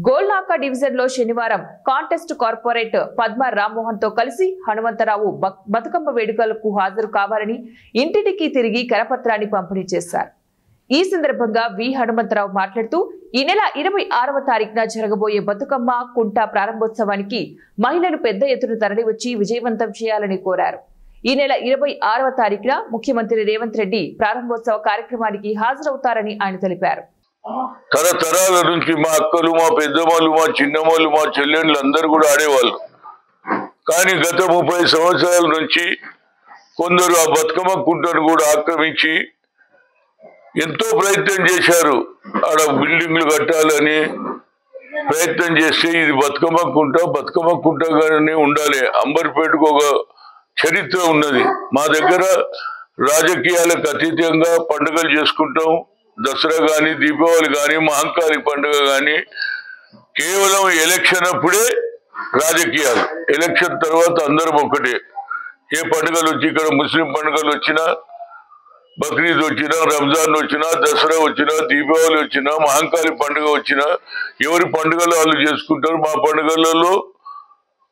Golnaka division లో శనివారం contest corporate Padma Rammohan తో కలిసి హనుమంతరావు బతుకమ్మ వేడుకలకు హాజరు కావాలని ఇంటింటికి తిరిగి కరపత్రాన్ని పంపిణీ చేశారు. ఈ సందర్భంగా వి హనుమంతరావు మాట్లాడుతూ ఈ నెల 26వ తారీఖున జరగబోయే బతుకమ్మ కుంట ప్రారంభోత్సవానికి మహిళలు పెద్ద ఎత్తున తరలివచ్చి విజయవంతం చేయాలని కోరారు. ఈ నెల 26వ తారీఖున ముఖ్యమంత్రి రేవంత్ రెడ్డి ప్రారంభోత్సవ కార్యక్రమానికి హాజరవుతారని ఆయన తెలిపారు. తరతరాల నుంచి మా అక్కలు, మా పెద్దవాళ్ళు, మా చిన్నవాళ్ళు, మా చెల్లెళ్ళు అందరూ కూడా ఆడేవాళ్ళు. కానీ గత 30 సంవత్సరాల నుంచి కొందరు ఆ బతుకమ్మ కుంటను కూడా ఆక్రమించి ఎంతో ప్రయత్నం చేశారు. ఆడ బిల్డింగ్లు కట్టాలని ప్రయత్నం చేస్తే ఇది బతుకమ్మ కుంటగానే ఉండాలి. అంబర్పేటకు ఒక చరిత్ర ఉన్నది. మా దగ్గర రాజకీయాలకు అతీతంగా పండుగలు చేసుకుంటాం. దసరా కానీ, దీపావళి కానీ, మహంకాళి పండుగ కానీ కేవలం ఎలక్షన్ అప్పుడే రాజకీయాలు. ఎలక్షన్ తర్వాత అందరం ఒకటే. ఏ పండుగలు వచ్చి ఇక్కడ ముస్లిం పండుగలు వచ్చినా, బక్రీద్ వచ్చినా, రంజాన్ వచ్చినా, దసరా వచ్చినా, దీపావళి వచ్చినా, మహంకాళి పండుగ వచ్చినా ఎవరి పండుగలు వాళ్ళు చేసుకుంటారు. మా పండుగలలో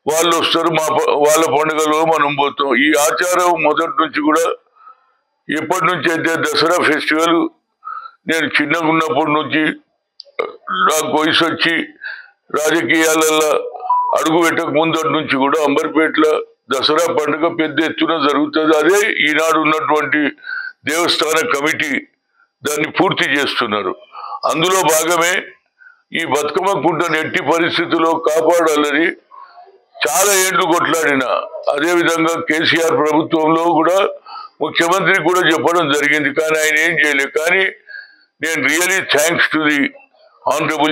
వాళ్ళు వస్తారు, వాళ్ళ పండుగలో మనం పోతాం. ఈ ఆచారం మొదటి నుంచి కూడా ఎప్పటి నుంచి అయితే దసరా ఫెస్టివల్ నేను చిన్నగా ఉన్నప్పటి నుంచి నాకు వయసు వచ్చి రాజకీయాలలో అడుగు పెట్టక ముందటి నుంచి కూడా అంబర్పేటలో దసరా పండుగ పెద్ద ఎత్తున జరుగుతుంది. అదే ఈనాడు ఉన్నటువంటి దేవస్థాన కమిటీ దాన్ని పూర్తి చేస్తున్నారు. అందులో భాగమే ఈ బతుకమ్మ కుంటను ఎట్టి పరిస్థితుల్లో కాపాడాలని చాలా ఏళ్లు కొట్లాడిన. అదేవిధంగా కేసీఆర్ ప్రభుత్వంలో కూడా ముఖ్యమంత్రికి కూడా చెప్పడం జరిగింది. కానీ ఆయన ఏం చేయలేదు. కానీ నేను really thanks to the honourable